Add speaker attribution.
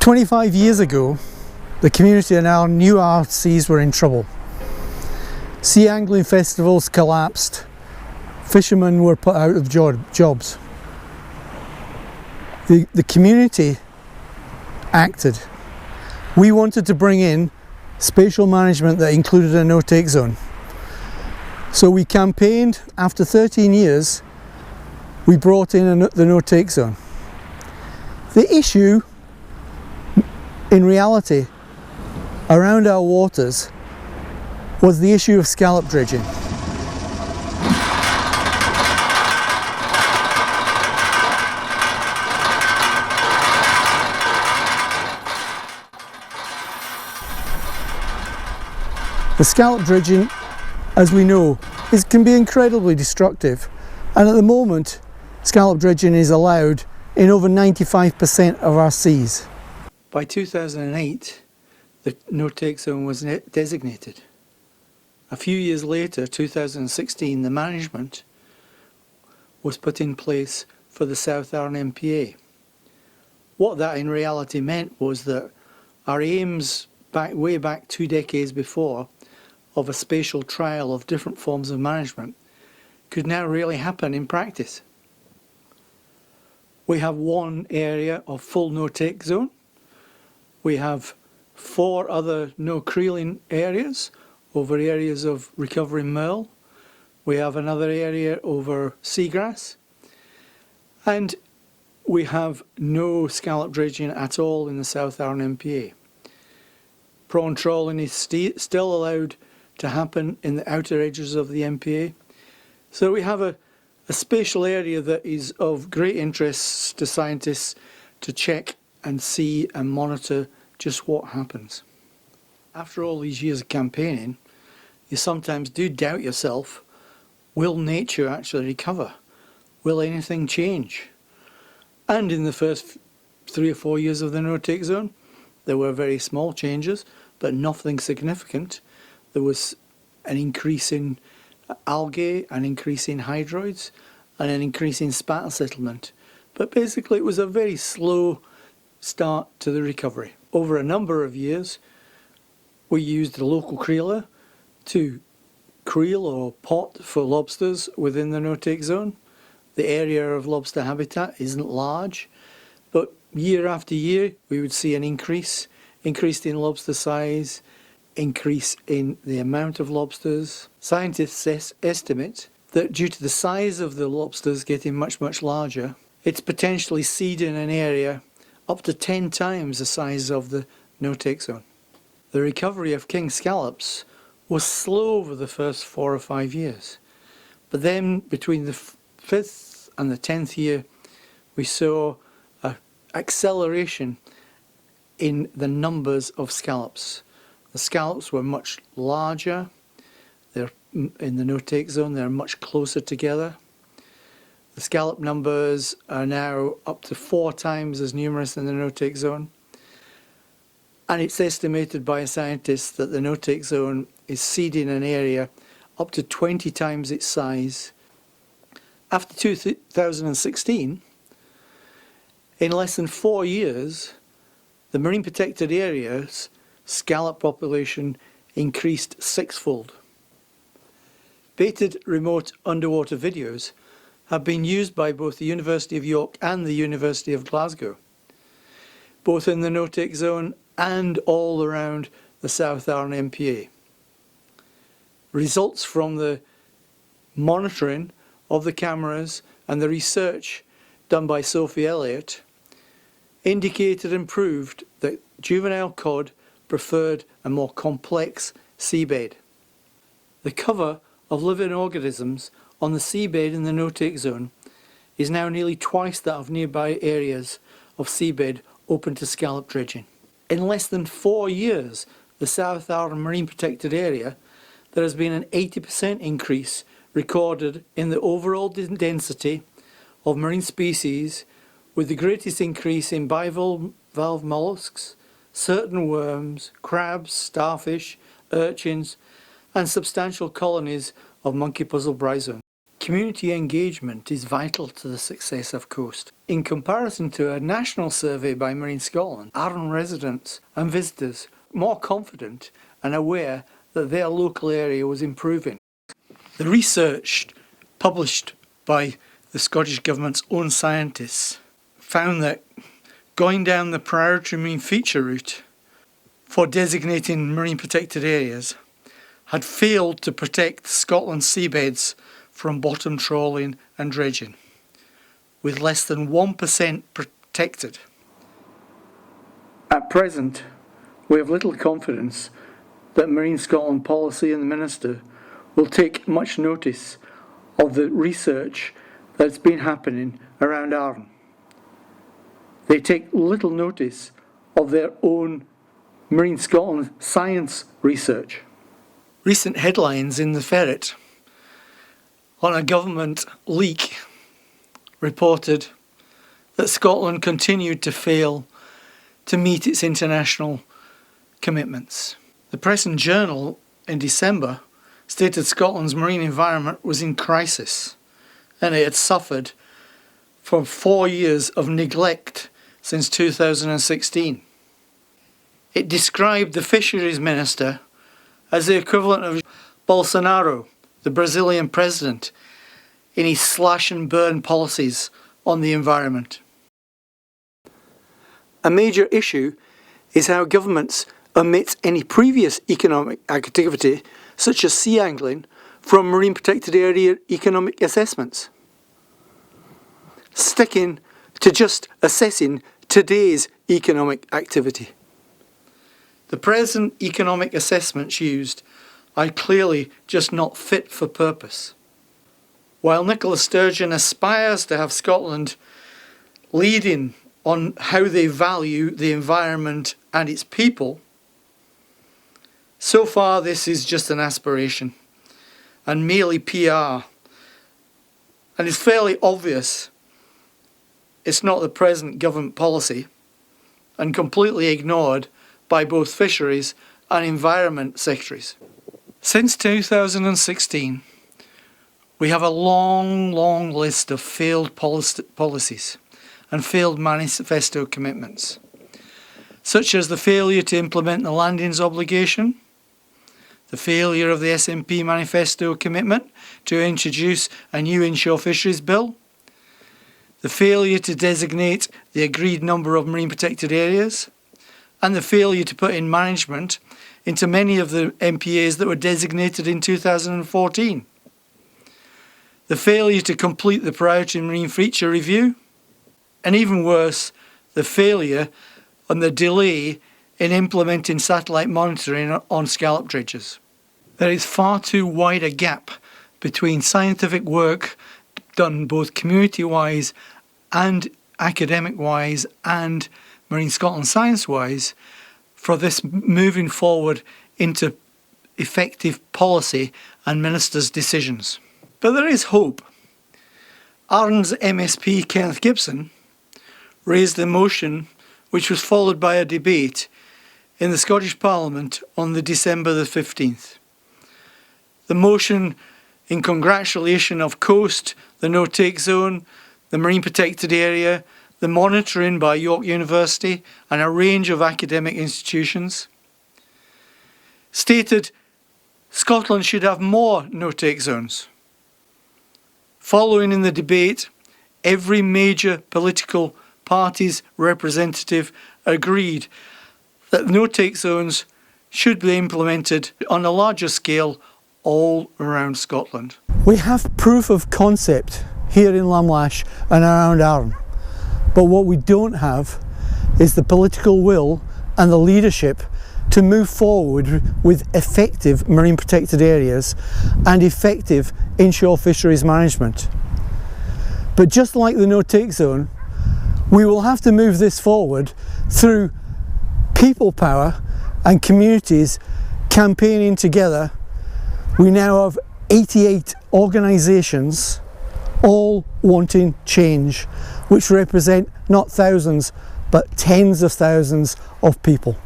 Speaker 1: 25 years ago, the community and our knew our seas were in trouble. Sea angling festivals collapsed, fishermen were put out of jobs. The community acted. We wanted to bring in spatial management that included a Notake Zone. So we campaigned. After 13 years, we brought in the Notake Zone. The issue, in reality, around our waters was the issue of scallop dredging. The scallop dredging, as we know, can be incredibly destructive, and at the moment scallop dredging is allowed in over 95% of our seas. By 2008, the Notake Zone was designated. A few years later, 2016, the management was put in place for the South Arran MPA. What that in reality meant was that our aims way back 2 decades before of a spatial trial of different forms of management could now really happen in practice. We have one area of full no-take zone. We have 4 other no-creeling areas over areas of recovering merle. We have another area over seagrass. And we have no scallop dredging at all in the South Arran MPA. Prawn trawling is still allowed to happen in the outer edges of the MPA. So we have a spatial area that is of great interest to scientists to check and see and monitor just what happens. After all these years of campaigning, you sometimes do doubt yourself, will nature actually recover? Will anything change? And in the first 3 or 4 years of the Notake Zone, there were very small changes, but nothing significant. There was an increase in algae, an increase in hydroids, and an increase in spattle settlement. But basically it was a very slow start to the recovery. Over a number of years, we used the local creeler to creel or pot for lobsters within the Notake Zone. The area of lobster habitat isn't large, but year after year we would see an increase in lobster size, increase in the amount of lobsters. Scientists estimate that due to the size of the lobsters getting much larger, it's potentially seeding an area up to 10 times the size of the Notake Zone. The recovery of king scallops was slow over the first 4 or 5 years, but then between the 5th and the 10th year we saw an acceleration in the numbers of scallops. The scallops were much larger. They're in the Notake Zone, they're much closer together. The scallop numbers are now up to 4 times as numerous in the Notake Zone. And it's estimated by scientists that the Notake Zone is seeding an area up to 20 times its size. After 2016, in less than 4 years, the marine protected area's scallop population increased 6-fold. Baited remote underwater videos have been used by both the University of York and the University of Glasgow, both in the Notake Zone and all around the South Arran MPA. Results from the monitoring of the cameras and the research done by Sophie Elliott indicated and proved that juvenile cod preferred a more complex seabed. The cover of living organisms on the seabed in the Notake Zone is now nearly twice that of nearby areas of seabed open to scallop dredging. In less than 4 years, the South Arran Marine Protected Area, there has been an 80% increase recorded in the overall density of marine species, with the greatest increase in bivalve mollusks, certain worms, crabs, starfish, urchins, and substantial colonies of monkey puzzle bryozoan. Community engagement is vital to the success of Coast. In comparison to a national survey by Marine Scotland, Arran residents and visitors were more confident and aware that their local area was improving. The research published by the Scottish Government's own scientists found that going down the priority marine feature route for designating marine protected areas had failed to protect Scotland's seabeds from bottom trawling and dredging, with less than 1% protected. At present, we have little confidence that Marine Scotland policy and the Minister will take much notice of the research that's been happening around Arran. They take little notice of their own Marine Scotland science research. Recent headlines in the Ferret on a government leak reported that Scotland continued to fail to meet its international commitments. The Press and Journal in December stated Scotland's marine environment was in crisis and it had suffered from 4 years of neglect since 2016. It described the Fisheries Minister as the equivalent of Bolsonaro, the Brazilian president, in his slash and burn policies on the environment. A major issue is how governments omit any previous economic activity, such as sea angling, from marine protected area economic assessments, sticking to just assessing today's economic activity. The present economic assessments used are clearly just not fit for purpose. While Nicola Sturgeon aspires to have Scotland leading on how they value the environment and its people, so far this is just an aspiration and merely PR. And it's fairly obvious it's not the present government policy and completely ignored by both fisheries and environment secretaries. Since 2016, we have a long list of failed policies and failed manifesto commitments, such as the failure to implement the landings obligation, the failure of the SNP manifesto commitment to introduce a new inshore fisheries bill, the failure to designate the agreed number of marine protected areas, and the failure to put in management into many of the MPAs that were designated in 2014. The failure to complete the priority marine feature review, and even worse, the failure and the delay in implementing satellite monitoring on scallop dredges. There is far too wide a gap between scientific work done both community-wise and academic-wise and Marine Scotland science-wise for this moving forward into effective policy and ministers' decisions. But there is hope. Arran's MSP Kenneth Gibson raised a motion which was followed by a debate in the Scottish Parliament on the December the 15th. The motion in congratulation of Coast, the Notake Zone, the Marine Protected Area, the monitoring by York University and a range of academic institutions, stated Scotland should have more no-take zones. Following in the debate, every major political party's representative agreed that no-take zones should be implemented on a larger scale all around Scotland. We have proof of concept here in Lamlash and around Arran, but what we don't have is the political will and the leadership to move forward with effective marine protected areas and effective inshore fisheries management. But just like the no-take zone, we will have to move this forward through people power and communities campaigning together. We now have 88 organisations all wanting change, which represent not thousands but tens of thousands of people.